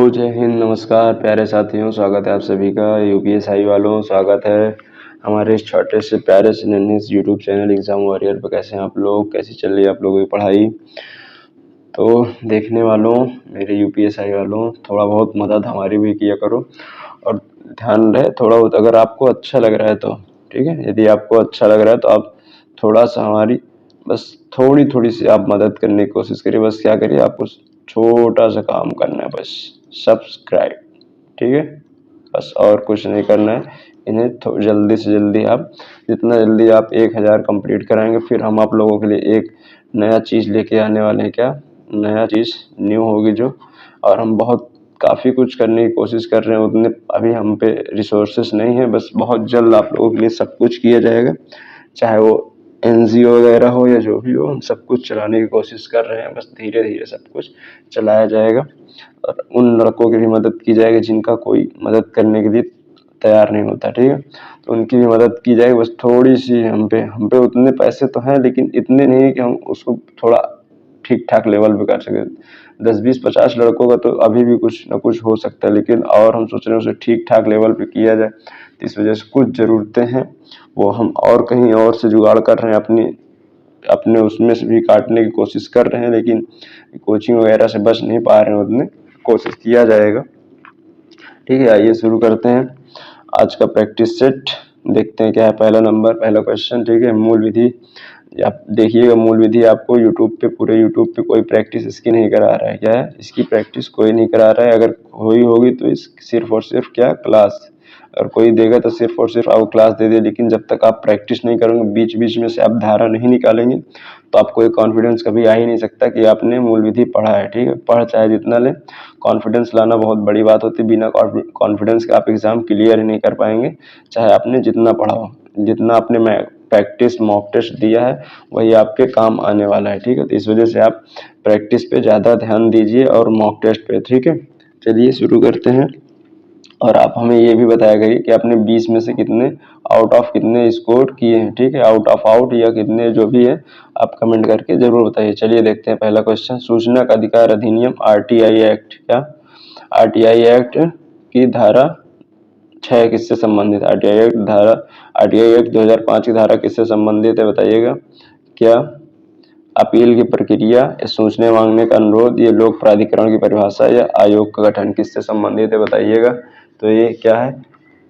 जय हिंद, नमस्कार प्यारे साथियों, स्वागत है आप सभी का। यूपीएसआई वालों, स्वागत है हमारे इस छोटे से प्यारे से नन्हे से यूट्यूब चैनल एग्ज़ाम वॉरियर पर। कैसे हैं आप लोग, कैसी चल रही है आप लोगों की पढ़ाई? तो देखने वालों, मेरे यूपीएसआई वालों, थोड़ा बहुत मदद हमारी भी किया करो और ध्यान रहे थोड़ा बहुत, अगर आपको अच्छा लग रहा है तो ठीक है। यदि आपको अच्छा लग रहा है तो आप थोड़ा सा हमारी बस थोड़ी थोड़ी सी आप मदद करने की कोशिश करिए। बस क्या करिए, आपको छोटा सा काम करना है, बस सब्सक्राइब, ठीक है। बस और कुछ नहीं करना है। इन्हें जल्दी से जल्दी आप, जितना जल्दी आप 1000 कंप्लीट कराएंगे, फिर हम आप लोगों के लिए एक नया चीज़ लेके आने वाले हैं। क्या नया चीज़ न्यू होगी जो, और हम बहुत काफ़ी कुछ करने की कोशिश कर रहे हैं। उतने अभी हम पे रिसोर्सेस नहीं है, बस बहुत जल्द आप लोगों के लिए सब कुछ किया जाएगा। चाहे वो एनजीओ वगैरह हो या जो भी हो, हम सब कुछ चलाने की कोशिश कर रहे हैं। बस धीरे धीरे सब कुछ चलाया जाएगा और उन लड़कों की भी मदद की जाएगी जिनका कोई मदद करने के लिए तैयार नहीं होता, ठीक है। तो उनकी भी मदद की जाएगी। बस थोड़ी सी हम पे उतने पैसे तो हैं, लेकिन इतने नहीं है कि हम उसको थोड़ा ठीक ठाक लेवल पे कर सकें। 10, 20, 50 लड़कों का तो अभी भी कुछ ना कुछ हो सकता है, लेकिन और हम सोच रहे हैं उसे ठीक ठाक लेवल पे किया जाए। तो इस वजह से कुछ ज़रूरतें हैं, वो हम और कहीं और से जुगाड़ कर रहे हैं, अपने उसमें से भी काटने की कोशिश कर रहे हैं, लेकिन कोचिंग वगैरह से बच नहीं पा रहे हैं उतने। कोशिश किया जाएगा, ठीक है। आइए शुरू करते हैं आज का प्रैक्टिस सेट। देखते हैं क्या है पहला नंबर, पहला क्वेश्चन, ठीक है। मूल विधि, आप देखिएगा, मूल विधि आपको यूट्यूब पे, पूरे यूट्यूब पे कोई प्रैक्टिस इसकी नहीं करा रहा है। क्या है, इसकी प्रैक्टिस कोई नहीं करा रहा है। अगर हुई होगी तो इस सिर्फ और सिर्फ क्या क्लास, अगर कोई देगा तो सिर्फ और सिर्फ आपको क्लास दे दे, लेकिन जब तक आप प्रैक्टिस नहीं करोगे, बीच बीच में से आप धारा नहीं निकालेंगे, तो आपको एक कॉन्फिडेंस कभी आ ही नहीं सकता कि आपने मूल विधि पढ़ा है, ठीक है। पढ़ चाहे जितना ले, कॉन्फिडेंस लाना बहुत बड़ी बात होती है। बिना कॉन्फिडेंस के आप एग्जाम क्लियर ही नहीं कर पाएंगे, चाहे आपने जितना पढ़ा हो। जितना आपने प्रैक्टिस मॉक टेस्ट दिया है वही आपके काम आने वाला है, ठीक है। तो इस वजह से आप प्रैक्टिस पे ज़्यादा ध्यान दीजिए और मॉक टेस्ट पे, ठीक है। चलिए शुरू करते हैं। और आप हमें ये भी बताया करिए कि आपने 20 में से कितने आउट ऑफ कितने स्कोर किए हैं, ठीक है। आउट ऑफ आउट या कितने जो भी है, आप कमेंट करके जरूर बताइए। चलिए देखते हैं पहला क्वेश्चन। सूचना का अधिकार अधिनियम आरटीआई एक्ट, क्या आरटीआई एक्ट की धारा 6 किससे संबंधित? आरटीआई एक्ट 2005 की धारा किससे संबंधित है, बताइएगा। क्या अपील की प्रक्रिया, सूचना मांगने का अनुरोध, ये लोक प्राधिकरण की परिभाषा या आयोग का गठन किससे संबंधित है, बताइएगा। तो ये क्या है,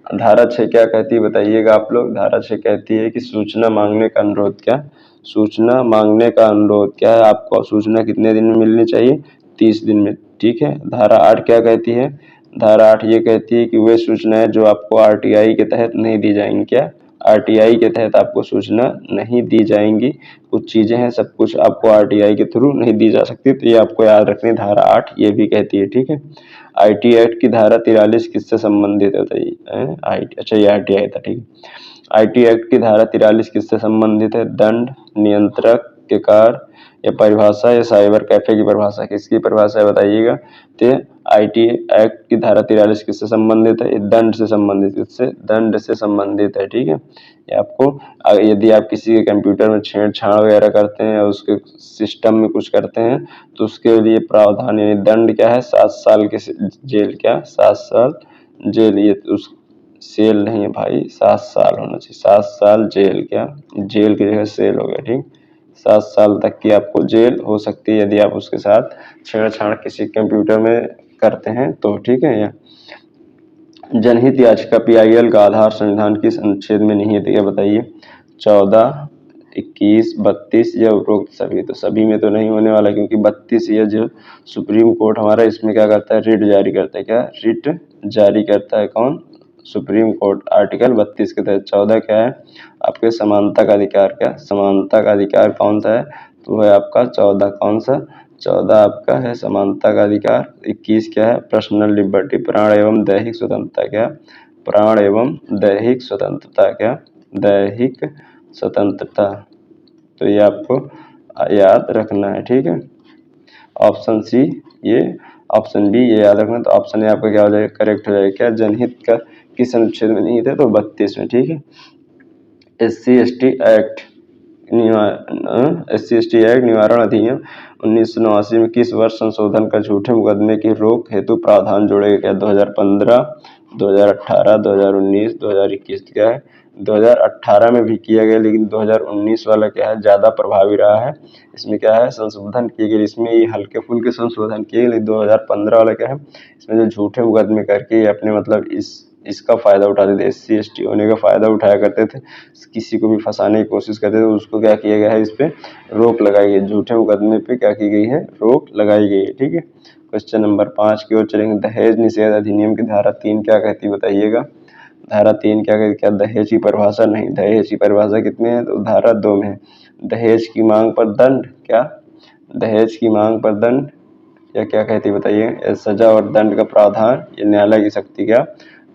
धारा 6 क्या कहती है, बताइएगा आप लोग। धारा 6 कहती है कि सूचना मांगने का अनुरोध, क्या सूचना मांगने का अनुरोध क्या है, आपको सूचना कितने दिन में मिलनी चाहिए? 30 दिन में, ठीक है। धारा 8 क्या कहती है? धारा 8 ये कहती है कि वे सूचनाएं जो आपको आरटीआई के तहत नहीं दी जाएंगी, क्या आरटीआई के तहत आपको सूचना नहीं दी जाएंगी। कुछ चीजें हैं, सब कुछ आपको आरटीआई के थ्रू नहीं दी जा सकती, तो ये आपको याद रखनी। धारा 8 ये भी कहती है, ठीक है। आईटी एक्ट की धारा 43 किससे संबंधित है, बताइए। अच्छा, ये आरटीआई था, ठीक है। आईटी एक्ट की धारा 43 किससे संबंधित है? दंड, नियंत्रक के कार्य या परिभाषा या साइबर कैफे की परिभाषा, किसकी परिभाषा है, बताइएगा। तो आईटी एक्ट की धारा 43 किससे संबंधित है? दंड से संबंधित, किससे? दंड से संबंधित है, ठीक है। ये आपको, यदि आप किसी के कंप्यूटर में छेड़छाड़ वगैरह करते हैं या उसके सिस्टम में कुछ करते हैं, तो उसके लिए प्रावधान यानी दंड क्या है? 7 साल के जेल, क्या 7 साल जेल। ये उस सेल नहीं है भाई, 7 साल होना चाहिए, 7 साल जेल, क्या जेल की जगह सेल हो गया, ठीक। 7 साल तक की आपको जेल हो सकती है यदि आप उसके साथ छेड़छाड़ किसी कंप्यूटर में करते हैं तो, ठीक है। या जनहित याचिका पीआईएल का आधार संविधान किस अनुच्छेद में निहित है, बताइए। 14, 21, 32 या उपरोक्त सभी? तो सभी में तो नहीं होने वाला, क्योंकि 32 ये जो सुप्रीम कोर्ट हमारा इसमें क्या करता है, रिट जारी करता है। क्या रिट जारी करता है, कौन? Supreme court. आर्टिकल 32 के तहत 14 क्या है आपके? समानता का अधिकार। क्या समानता का अधिकार कौन सा है? तो है आपका 14, कौन सा? 14 आपका है समानता का अधिकार। 21 क्या है? पर्सनल लिबर्टी, प्राण एवं दैहिक स्वतंत्रता। क्या प्राण एवं दैहिक स्वतंत्रता, क्या दैहिक स्वतंत्रता। तो ये आपको याद रखना है, ठीक है। ऑप्शन सी, ये ऑप्शन बी ये याद रखना। तो ऑप्शन ए आपका क्या हो जाएगा? करेक्ट हो जाएगा। क्या जनहित का किस अनुच्छेद में नहीं थे? तो 32 में, ठीक है। SC ST act SC/ST act निवारण अधिनियम 1989 में किस वर्ष संशोधन कर झूठे मुकदमे की रोक हेतु प्रावधान जोड़े गए? 2015, 2018, 2019, 2021? क्या है 2018 में भी किया गया, लेकिन 2019 वाला क्या है ज़्यादा प्रभावी रहा है। इसमें क्या है संशोधन किए गए, इसमें ये हल्के फुल्के संशोधन किए गए, लेकिन 2015 वाला क्या है इसमें जो झूठे मुकदमे करके अपने मतलब इसका फ़ायदा उठाते थे, SC/ST होने का फ़ायदा उठाया करते थे, किसी को भी फंसाने की कोशिश करते थे, उसको क्या किया गया है, इस पर रोक लगाई गई, झूठे मुकदमे पे क्या की गई है, रोक लगाई गई है। ठीक है, क्वेश्चन नंबर 5 की ओर चलेंगे। दहेज निषेध अधिनियम की धारा 3 क्या कहती है बताइएगा? धारा 3 क्या कहती है? क्या दहेज की परिभाषा नहीं, दहेज की परिभाषा कितने है तो धारा 2 में है। दहेज की मांग पर दंड, क्या दहेज की मांग पर दंड या क्या कहती है बताइए? सजा और दंड का प्रावधान, ये न्यायालय की शक्ति। क्या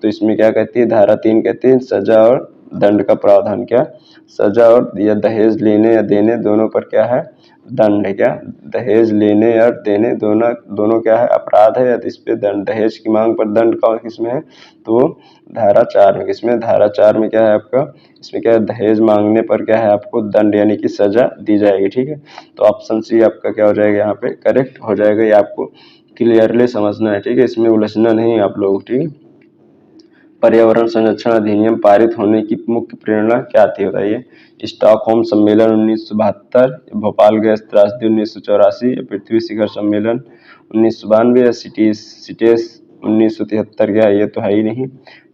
तो इसमें क्या कहती है धारा 3 कहती है सजा और दंड का प्रावधान। क्या सजा और या दहेज लेने या देने दोनों पर क्या है दंड है। क्या दहेज लेने या देने दोनों क्या है अपराध है, या इस पे दंड। दहेज की मांग पर दंड कौन किसमें है तो धारा 4 में। किसमें? धारा 4 में क्या है आपका, इसमें क्या है दहेज मांगने पर क्या है आपको दंड यानी कि सजा दी जाएगी। ठीक है, तो ऑप्शन सी आपका क्या हो जाएगा यहाँ पे करेक्ट हो जाएगा। ये आपको क्लियरली समझना है। ठीक है, इसमें उलझना नहीं आप लोग। ठीक है, पर्यावरण संरक्षण अधिनियम पारित होने की मुख्य प्रेरणा क्या थी बताइए? स्टॉकहोम सम्मेलन 1972, भोपाल गैस त्रासदी 1984, पृथ्वी शिखर सम्मेलन 1992, या सिटेस 1973? क्या है ये तो है ही नहीं।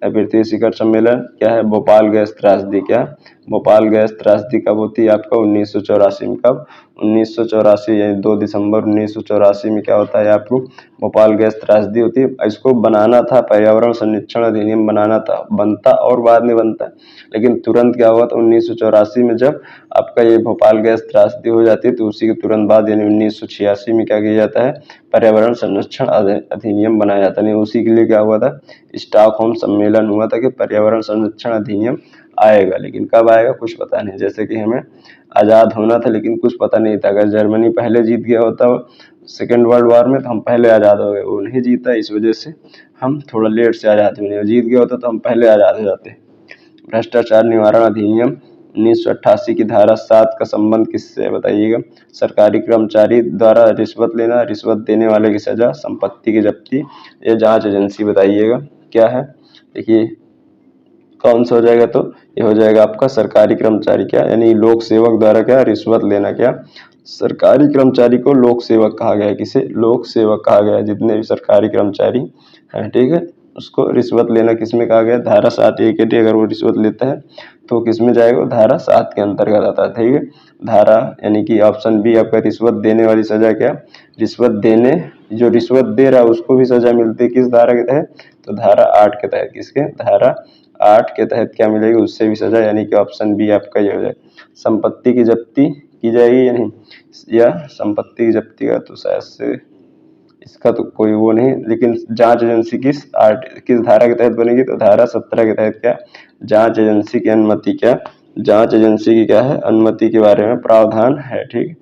पृथ्वी शिखर सम्मेलन क्या है? भोपाल गैस त्रासदी। क्या भोपाल गैस त्रासदी कब होती है आपका? 1984 में। कब? 1984 यानी 2 दिसंबर 1984 में क्या होता है आपको भोपाल गैस त्रासदी होती है। इसको बनाना था, पर्यावरण संरक्षण अधिनियम बनाना था, बनता और बाद में बनता है, लेकिन तुरंत क्या हुआ था 1984 में जब आपका ये भोपाल गैस त्रासदी हो जाती है, तो उसी के तुरंत बाद यानी 1986 में क्या किया जाता है पर्यावरण संरक्षण अधिनियम बनाया जाता है। नहीं उसी के लिए क्या हुआ था स्टॉकहोम सम्मेलन हुआ था कि पर्यावरण संरक्षण अधिनियम आएगा, लेकिन कब आएगा कुछ पता नहीं। जैसे कि हमें आज़ाद होना था, लेकिन कुछ पता नहीं था। अगर जर्मनी पहले जीत गया होता सेकेंड वर्ल्ड वॉर में तो हम पहले आज़ाद हो गए, वो नहीं जीता, इस वजह से हम थोड़ा लेट से आज़ाद हुए। जीत गया होता तो हम पहले आज़ाद हो जाते। भ्रष्टाचार निवारण अधिनियम 1988 की धारा 7 का संबंध किससे है बताइएगा? सरकारी कर्मचारी द्वारा रिश्वत लेना, रिश्वत देने वाले की सजा, संपत्ति की जब्ती या जांच एजेंसी? बताइएगा क्या है। देखिए कौन सा हो जाएगा तो ये हो जाएगा आपका सरकारी कर्मचारी। क्या यानी लोक सेवक द्वारा क्या रिश्वत लेना। क्या सरकारी कर्मचारी को लोक सेवक कहा गया है। किसे? लोक सेवक कहा गया है। जितने भी सरकारी कर्मचारी हैं, ठीक है, उसको रिश्वत लेना किसमें कहा गया? धारा 7A के अगर वो रिश्वत लेता है तो किसमें जाएगा? धारा 7 के अंतर्गत आता है। ठीक है, धारा यानी कि ऑप्शन बी आपका रिश्वत देने वाली सजा। क्या रिश्वत देने, जो रिश्वत दे रहा है उसको भी सजा मिलती है, किस धारा के तहत? तो धारा 8 के तहत। किसके? धारा 8 के तहत क्या मिलेगी? उससे भी सजा, यानी कि ऑप्शन बी आपका ये हो जाए। संपत्ति की जब्ती की जाएगी या नहीं, या संपत्ति की जब्ती का तो शायद से इसका तो कोई वो नहीं, लेकिन जांच एजेंसी किस धारा के तहत बनेगी? तो धारा 17 के तहत। क्या जांच एजेंसी की अनुमति, क्या जांच एजेंसी की क्या है अनुमति के बारे में प्रावधान है। ठीक,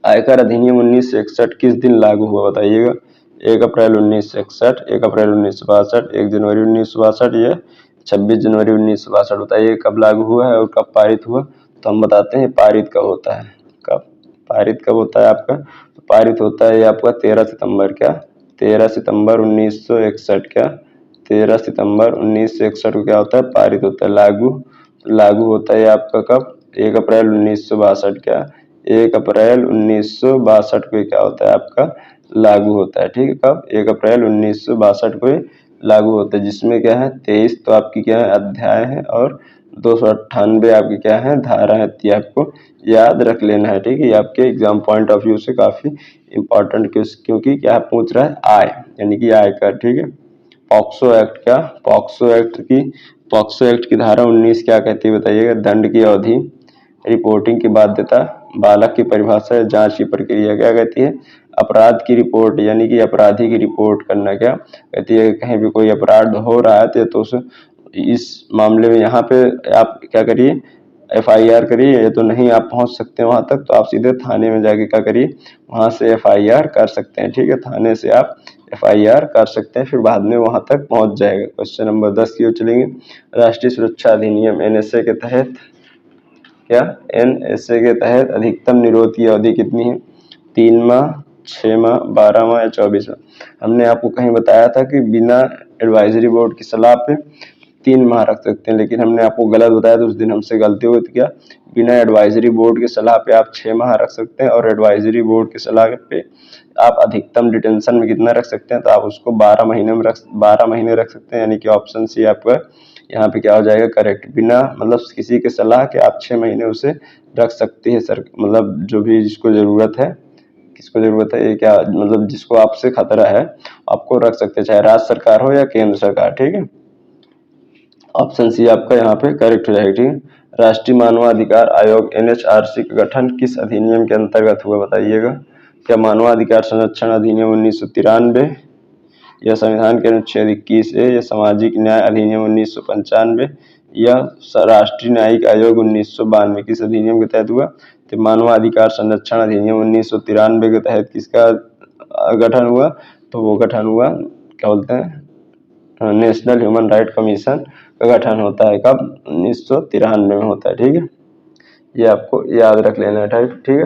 आयकर अधिनियम 1961 किस दिन लागू हुआ बताइएगा? 1 अप्रैल 1961, 1 अप्रैल 1962, 1 जनवरी 1962 या 26 जनवरी 1962? बताइए कब लागू हुआ है और कब पारित हुआ? तो हम बताते हैं पारित कब होता है। कब पारित कब होता है आपका? तो पारित होता है आपका 13 सितंबर। क्या 13 सितंबर 1961? क्या 13 सितंबर 1961 को क्या होता है पारित होता है, लागू होता है आपका कब? 1 अप्रैल 1962। क्या 1 अप्रैल 1962 को क्या होता है आपका लागू होता है। ठीक है, कब? 1 अप्रैल 1962 को लागू होता है, जिसमें क्या है 23 तो आपकी क्या है अध्याय है और 298 आपकी क्या है धारा है। ये आपको याद रख लेना है। ठीक है, ये आपके एग्जाम पॉइंट ऑफ व्यू से काफी इंपॉर्टेंट, क्योंकि क्या पूछ रहा है आय यानी कि आयकर। ठीक है, पॉक्सो एक्ट। क्या पॉक्सो एक्ट की धारा 19 क्या कहती है बताइएगा? दंड की अवधि, रिपोर्टिंग की बाध्यता, बालक की परिभाषा, जांच की प्रक्रिया। क्या कहती है? अपराध की रिपोर्ट यानी कि अपराधी की रिपोर्ट करना। क्या कहती है? कहीं भी कोई अपराध हो रहा है तो इस मामले में यहाँ पे आप क्या करिए FIR करिए, या तो नहीं आप पहुंच सकते हैं वहां तक तो आप सीधे थाने में जाके क्या करिए वहां से FIR कर सकते हैं। ठीक है, थाने से आप FIR कर सकते हैं, फिर बाद में वहां तक पहुंच जाएगा। क्वेश्चन नंबर 10 की ओर चलेंगे। राष्ट्रीय सुरक्षा अधिनियम NSA के तहत क्या NSA के तहत अधिकतम निरोध की अवधि कितनी है? 3 माह, 6 माह, 12 माह या 24 माह। हमने आपको कहीं बताया था कि बिना एडवाइजरी बोर्ड की सलाह पे 3 माह रख सकते हैं, लेकिन हमने आपको गलत बताया तो उस दिन हमसे गलती हुई थी। क्या बिना एडवाइजरी बोर्ड की सलाह पे आप 6 माह रख सकते हैं, और एडवाइजरी बोर्ड की सलाह पे आप अधिकतम डिटेंशन में कितना रख सकते हैं, तो आप उसको 12 महीने रख सकते हैं। यानी कि ऑप्शन सी आपका यहाँ पे क्या हो जाएगा करेक्ट। बिना मतलब किसी के सलाह के आप 6 महीने उसे रख सकते हैं सर, मतलब जो भी जिसको जरूरत है, किसको जरूरत है ये क्या मतलब जिसको आपसे खतरा है आपको रख सकते हैं, चाहे राज्य सरकार हो या केंद्र सरकार। ठीक है, ऑप्शन सी आपका यहाँ पे करेक्ट हो जाएगा। ठीक है, राष्ट्रीय मानवाधिकार आयोग NHRC का गठन किस अधिनियम के अंतर्गत हुआ बताइएगा? क्या मानवाधिकार संरक्षण अधिनियम 1993, या संविधान के अनुच्छेद 21A, या सामाजिक न्याय अधिनियम 1995, या राष्ट्रीय न्यायिक आयोग 1992? किस अधिनियम के तहत हुआ? तो मानवाधिकार संरक्षण अधिनियम 1993 के तहत किसका गठन हुआ? तो वो गठन हुआ क्या बोलते हैं नेशनल ह्यूमन राइट कमीशन का गठन होता है। कब? 1993 में होता है। ठीक है, ये आपको याद रख लेना है। ठीक है,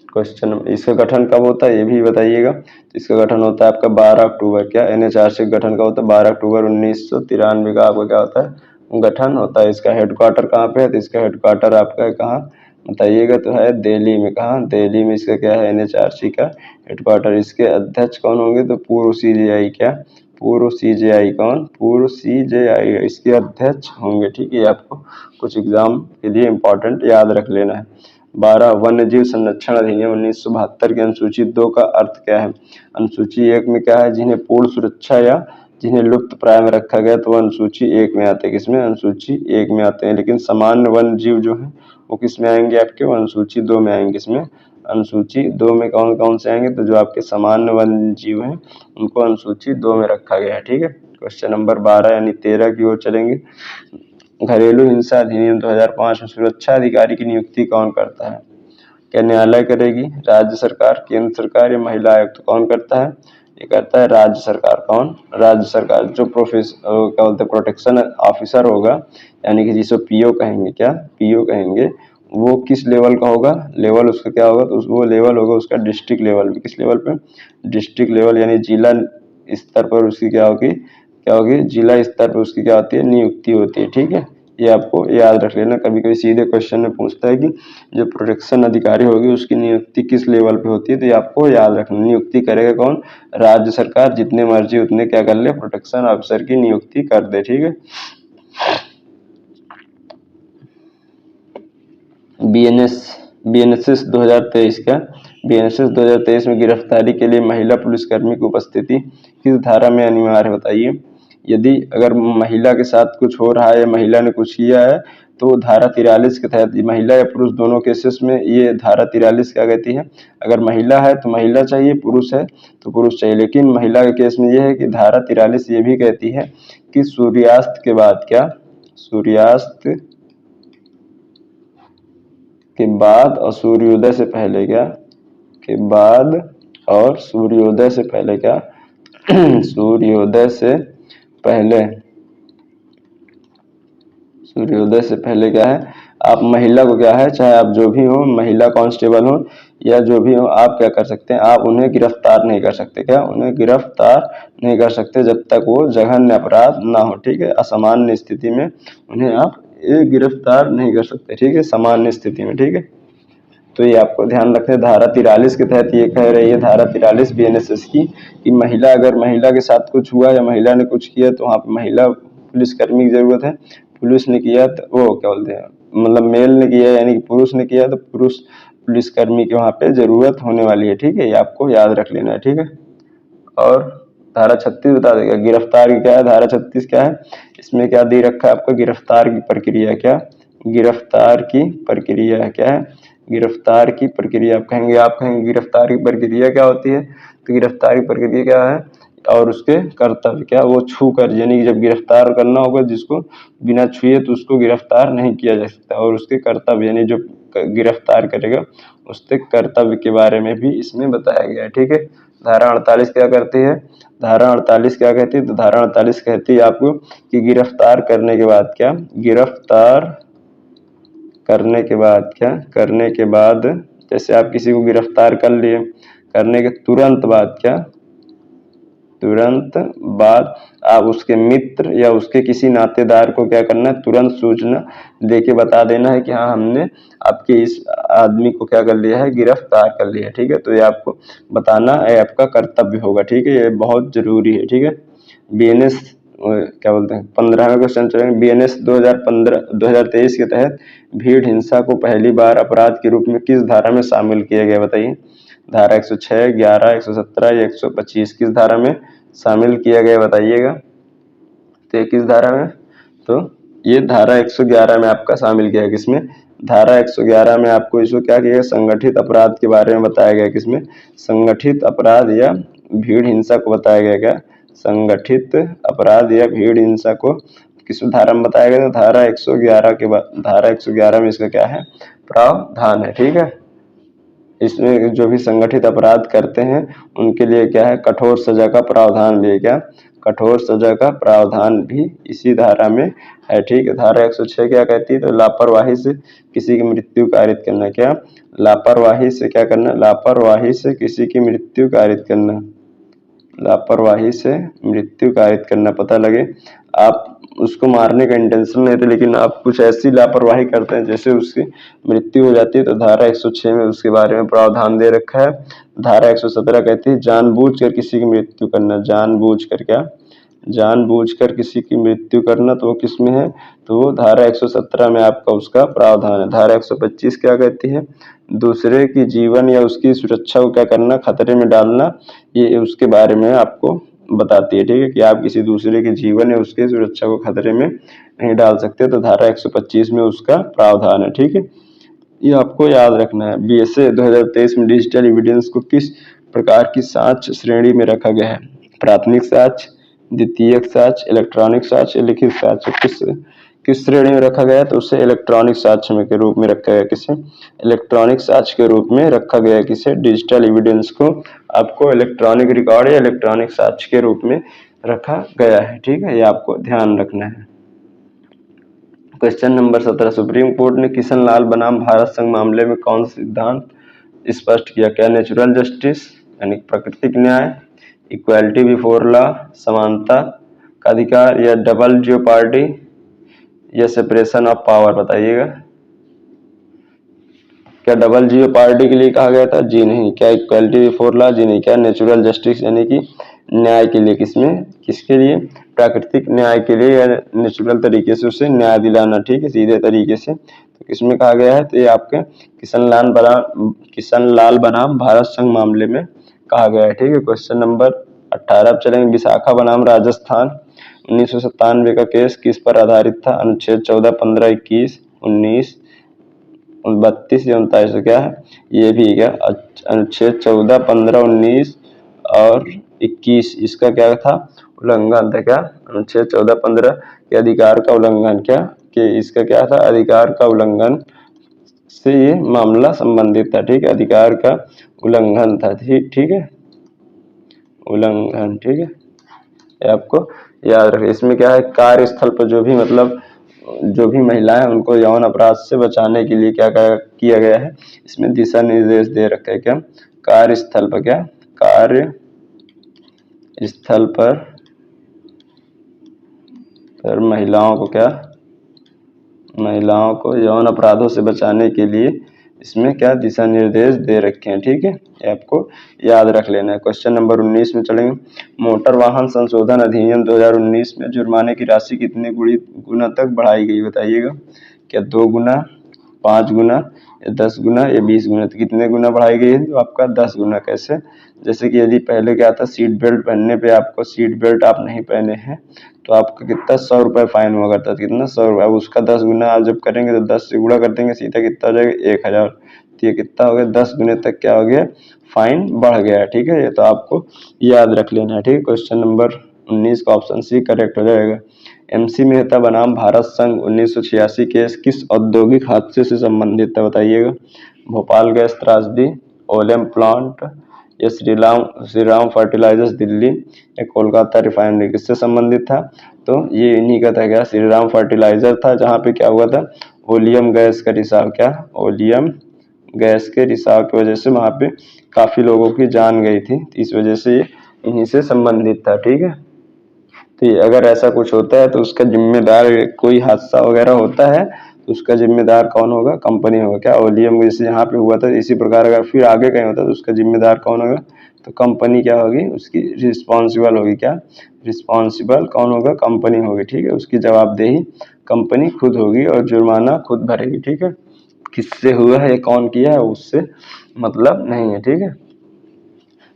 क्वेश्चन इसका गठन कब होता है ये भी बताइएगा। तो इसका गठन होता है आपका 12 अक्टूबर। क्या NHRC का गठन कब होता है? 12 अक्टूबर 1993 का आपका क्या होता है गठन होता है। इसका हेडक्वार्टर कहाँ पे है? तो इसका हेडक्वार्टर आपका है कहाँ बताइएगा? तो है दिल्ली में। कहाँ? दिल्ली में इसका क्या है NHRC का हेडक्वार्टर। इसके अध्यक्ष कौन होंगे? तो पूर्व CJI। क्या पूर्व CJI कौन? पूर्व CJI इसके अध्यक्ष होंगे। ठीक है, आपको कुछ एग्जाम के लिए इम्पोर्टेंट याद रख लेना है। 12 वन्य जीव संरक्षण अधिनियम 1972 की अनुसूची 2 का अर्थ क्या है? अनुसूची 1 में क्या है? जिन्हें पूर्ण सुरक्षा या जिन्हें लुप्त प्राय में रखा गया, तो वह अनुसूची 1 में आते हैं। किसमें? अनुसूची 1 में आते हैं। लेकिन सामान्य वन्य जीव जो है वो किस में आएंगे आपके? वो अनुसूची 2 में आएंगे। किसमें? अनुसूची 2 में कौन कौन से आएंगे? तो जो आपके सामान्य वन्य जीव हैं उनको अनुसूची 2 में रखा गया है। ठीक है, क्वेश्चन नंबर 12 यानी 13 की ओर चलेंगे। घरेलू हिंसा अधिनियम 2005 में सुरक्षा अधिकारी की नियुक्ति कौन करता है? क्या न्यायालय करेगी, राज्य सरकार, केंद्र सरकार, या महिला आयुक्त? कौन करता है? ये करता है राज्य सरकार। कौन? राज्य सरकार। जो क्या बोलते हैं प्रोटेक्शन ऑफिसर होगा, यानी कि जिसे PO कहेंगे। क्या PO कहेंगे? वो किस लेवल का होगा? लेवल उसका क्या होगा? तो वो लेवल होगा उसका डिस्ट्रिक्ट लेवल पे। किस लेवल पे? डिस्ट्रिक्ट लेवल, यानी जिला स्तर पर उसकी क्या होगी? जिला स्तर पर उसकी क्या होती है? नियुक्ति होती है। ठीक है, ये आपको याद रख लेना। कभी कभी सीधे क्वेश्चन में पूछता है कि जो प्रोटेक्शन अधिकारी होगी उसकी नियुक्ति किस लेवल पे होती है, तो ये आपको याद रखना। नियुक्ति करेगा कौन? राज्य सरकार। जितने मर्जी उतने क्या कर ले? प्रोटेक्शन ऑफिसर की नियुक्ति कर दे। ठीक है, BNSS 2023 क्या BNSS 2023 में गिरफ्तारी के लिए महिला पुलिसकर्मी की उपस्थिति किस धारा में अनिवार्य है बताइए? यदि अगर महिला के साथ कुछ हो रहा है या महिला ने कुछ किया है तो धारा 43 के तहत महिला या पुरुष दोनों केसेस में ये धारा 43 क्या कहती है? अगर महिला है तो महिला चाहिए, पुरुष है तो पुरुष चाहिए। लेकिन महिला के केस में ये है कि धारा 43 ये भी कहती है कि सूर्यास्त के बाद क्या सूर्यास्त के बाद और सूर्योदय से पहले क्या के बाद और सूर्योदय से पहले क्या सूर्योदय से पहले सूर्योदय से पहले क्या है? आप महिला को क्या है, चाहे आप जो भी हो, महिला कांस्टेबल हो या जो भी हो, आप क्या कर सकते हैं? आप उन्हें गिरफ्तार नहीं कर सकते। क्या उन्हें गिरफ्तार नहीं कर सकते जब तक वो जघन्य अपराध ना हो। ठीक है, असामान्य स्थिति में उन्हें आप गिरफ्तार नहीं कर सकते। ठीक है, सामान्य स्थिति में। ठीक है, तो ये आपको ध्यान रखना है। धारा 43 के तहत ये कह रही है धारा 43 BNSS की कि महिला अगर महिला के साथ कुछ हुआ या महिला ने कुछ किया तो वहाँ पे महिला पुलिसकर्मी की जरूरत है। पुलिस ने किया तो वो क्या बोलते हैं मतलब मेल ने किया यानी कि पुरुष ने किया तो पुरुष पुलिसकर्मी की वहाँ पे जरूरत होने वाली है। ठीक है, ये आपको याद रख लेना है। ठीक है, और धारा 36 बता देगा गिरफ्तार की क्या है? धारा 36 क्या है? इसमें क्या दे रखा है आपको? गिरफ्तार की प्रक्रिया। क्या गिरफ्तार की प्रक्रिया क्या है? गिरफ्तार की प्रक्रिया आप कहेंगे गिरफ्तार की प्रक्रिया क्या होती है? तो गिरफ्तार की प्रक्रिया क्या है और उसके कर्तव्य क्या? वो छू कर, यानी कि जब गिरफ्तार करना होगा जिसको बिना छुए तो उसको गिरफ्तार नहीं किया जा सकता। और उसके कर्तव्य यानी जो गिरफ्तार करेगा उसके कर्तव्य के बारे में भी इसमें बताया गया है। ठीक है, धारा 48 क्या करती है? धारा 48 क्या कहती है? तो धारा 48 कहती है आपको कि गिरफ्तार करने के बाद क्या, गिरफ्तार करने के बाद क्या, करने के बाद जैसे आप किसी को गिरफ्तार कर लिए, करने के तुरंत बाद क्या, तुरंत बाद आप उसके मित्र या उसके किसी नातेदार को क्या करना है, तुरंत सूचना देके बता देना है कि हाँ हमने आपके इस आदमी को क्या कर लिया है, गिरफ्तार कर लिया है। ठीक है, तो ये आपको बताना है, आपका कर्तव्य होगा। ठीक है, ये बहुत जरूरी है। ठीक है, बीएनएस क्या बोलते हैं, 15वें क्वेश्चन चलेंगे। बीएनएस 2023 के तहत भीड़ हिंसा को पहली बार अपराध के रूप में किस धारा में शामिल किया गया बताइए? धारा 106, 11, 117 या 125 किस धारा में शामिल किया गया बताइएगा? तो किस धारा में? तो ये धारा 111 में आपका शामिल किया है। किसमें? धारा 111 में आपको इसको क्या किया गया, संगठित अपराध के बारे में बताया गया। किसमें? संगठित अपराध या भीड़ हिंसा को बताया गया। क्या? संगठित अपराध या भीड़ हिंसा को किस धारा में बताया गया? तो धारा 111 के बाद, धारा 111 में इसका क्या है, प्रावधान है। ठीक है, इसमें जो भी संगठित अपराध करते हैं उनके लिए क्या है, कठोर सजा का प्रावधान भी है। क्या? कठोर सजा का प्रावधान भी इसी धारा में है। ठीक है, धारा 106 क्या कहती है? तो लापरवाही से किसी की मृत्यु कारित करना। क्या? लापरवाही से क्या करना? लापरवाही से किसी की मृत्यु कारित करना, लापरवाही से मृत्यु कारित करना। पता लगे आप उसको मारने का इंटेंशन नहीं थे, लेकिन आप कुछ ऐसी लापरवाही करते हैं जैसे उसकी मृत्यु हो जाती है, तो धारा 106 में उसके बारे में प्रावधान दे रखा है। धारा 117 कहती है जानबूझकर किसी की मृत्यु करना। जानबूझकर क्या? जानबूझकर किसी की मृत्यु करना, तो वो किस में है? तो वो धारा 117 में आपका उसका प्रावधान है। धारा 125 क्या कहती है? दूसरे की जीवन या उसकी सुरक्षा को क्या करना, खतरे में डालना, ये उसके बारे में आपको बताती है। ठीक है, कि आप किसी दूसरे के जीवन या उसके सुरक्षा को खतरे में नहीं डाल सकते, तो धारा 125 में उसका प्रावधान है। ठीक है, ये आपको याद रखना है। बीएसए 2023 में डिजिटल एविडेंस को किस प्रकार की साक्ष्य श्रेणी में रखा गया है? प्राथमिक साक्ष्य, द्वितीयक साक्ष्य, इलेक्ट्रॉनिक साक्ष्य, लिखित साक्ष्य। किस श्रेणी में रखा गया है? तो उसे इलेक्ट्रॉनिक साक्ष्य में के रूप में रखा गया। किसे? इलेक्ट्रॉनिक साक्ष्य के रूप में रखा गया है। किसे? डिजिटल एविडेंस को आपको इलेक्ट्रॉनिक रिकॉर्ड या इलेक्ट्रॉनिक साक्ष्य के रूप में रखा गया है। ठीक है, ये आपको ध्यान रखना है। क्वेश्चन नंबर 17, सुप्रीम कोर्ट ने किशन लाल बनाम भारत संघ मामले में कौन सा सिद्धांत स्पष्ट किया? क्या नेचुरल जस्टिस यानी प्राकृतिक न्याय, इक्वालिटी बिफोर लॉ समानता का अधिकार, या डबल जियोपार्डी या सेपरेशन ऑफ पावर? बताइएगा। क्या डबल जियोपार्डी के लिए कहा गया था? जी नहीं। क्या इक्वालिटी बिफोर लॉ? जी नहीं। क्या नेचुरल जस्टिस यानी कि न्याय के लिए? किसमें? किसके लिए? प्राकृतिक न्याय के लिए, या नेचुरल तरीके से उसे न्याय दिलाना। ठीक है, सीधे तरीके से। तो किसमें कहा गया है? तो ये आपके किशन लाल बनाम भारत संघ मामले में कहा गया है। ठीक है, क्वेश्चन नंबर 18 अब चलेंगे। विशाखा बनाम राजस्थान 1997 का केस किस पर आधारित था? अनुच्छेद 14, 15, 21, 19, 32 या 29? क्या है ये भी? क्या अनुच्छेद 14, 15, 19 और 21 इसका क्या था? उल्लंघन था। क्या? अनुच्छेद 14, 15 के अधिकार का उल्लंघन। क्या कि इसका क्या था? अधिकार का उल्लंघन से ये मामला संबंधित था। ठीक है, अधिकार का उल्लंघन था। ठीक है, उल्लंघन। ठीक है, ये आपको याद रखें। इसमें क्या है? कार्यस्थल पर जो भी मतलब जो भी महिलाएं उनको यौन अपराध से बचाने के लिए क्या किया गया है, इसमें दिशा निर्देश दे रखे हैं। क्या? कार्यस्थल पर क्या? कार्य स्थल पर महिलाओं को क्या? महिलाओं को यौन अपराधों से बचाने के लिए इसमें क्या दिशा निर्देश दे रखे हैं। ठीक है, ये आपको याद रख लेना है। क्वेश्चन नंबर 19 में चलेंगे। मोटर वाहन संशोधन अधिनियम 2019 में जुर्माने की राशि कितने गुना तक बढ़ाई गई? बताइएगा। क्या 2 गुना, 5 गुना, या 10 गुना, या 20 गुना? तो कितने गुना बढ़ाई गई है? तो आपका 10 गुना। कैसे? जैसे कि यदि पहले क्या था, सीट बेल्ट पहनने पे आपको, सीट बेल्ट आप नहीं पहने हैं तो आपका कितना 100 रुपये फाइन हुआ करता था। कितना? 100 रुपये। अब उसका 10 गुना आप जब करेंगे तो 10 से गुणा कर देंगे, सीधा कितना हो जाएगा? 1000। तो ये कितना हो गया? 10 गुने तक क्या हो गया? फाइन बढ़ गया है। ठीक है, ये तो आपको याद रख लेना है। ठीक है, क्वेश्चन नंबर 19 का ऑप्शन सी करेक्ट हो जाएगा। MC मेहता बनाम भारत संघ 1986 केस किस औद्योगिक हादसे से संबंधित है? बताइएगा। भोपाल गैस त्रासदी, ओलियम प्लांट, ये श्री राम फर्टिलाइजर्स दिल्ली या कोलकाता रिफाइनरी किससे संबंधित था? तो ये इन्हीं का था क्या, श्री राम फर्टिलाइजर था, जहाँ पे क्या हुआ था, ओलियम गैस का रिसाव, क्या ओलियम गैस के रिसाव की वजह से वहाँ पे काफी लोगों की जान गई थी, इस वजह से ये इन्हीं से संबंधित था। ठीक है, तो ये अगर ऐसा कुछ होता है तो उसका जिम्मेदार, कोई हादसा वगैरह होता है तो उसका जिम्मेदार कौन होगा? कंपनी होगा। क्या ओलियम जैसे यहाँ पे हुआ था, इसी प्रकार अगर फिर आगे कहीं होता तो उसका जिम्मेदार कौन होगा? तो कंपनी क्या होगी, उसकी रिस्पॉन्सिबल होगी। क्या रिस्पॉन्सिबल कौन होगा? कंपनी होगी। ठीक है, उसकी जवाबदेही कंपनी खुद होगी और जुर्माना खुद भरेगी। ठीक है, किससे हुआ है, कौन किया है, उससे मतलब नहीं है। ठीक है,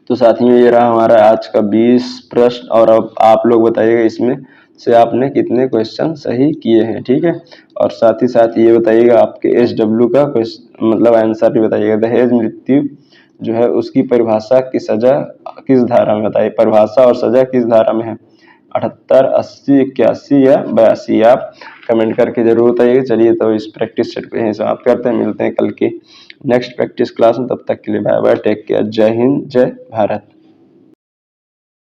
तो साथियों ये रहा हमारा आज का 20 प्रश्न, और अब आप लोग बताइएगा इसमें से आपने कितने क्वेश्चन सही किए हैं। ठीक है, और साथ ही साथ ये बताइएगा आपके SW का मतलब आंसर भी बताइएगा। दहेज मृत्यु जो है उसकी परिभाषा की सजा किस धारा में बताइए, परिभाषा और सजा किस धारा में है? 78, 80, 81 या 82? आप कमेंट करके जरूर बताइएगा। चलिए तो इस प्रैक्टिस सेट को यहीं समाप्त करते हैं, मिलते हैं कल की नेक्स्ट प्रैक्टिस क्लास में। तब तक के लिए बाय बाय, टेक केयर, जय हिंद, जय भारत।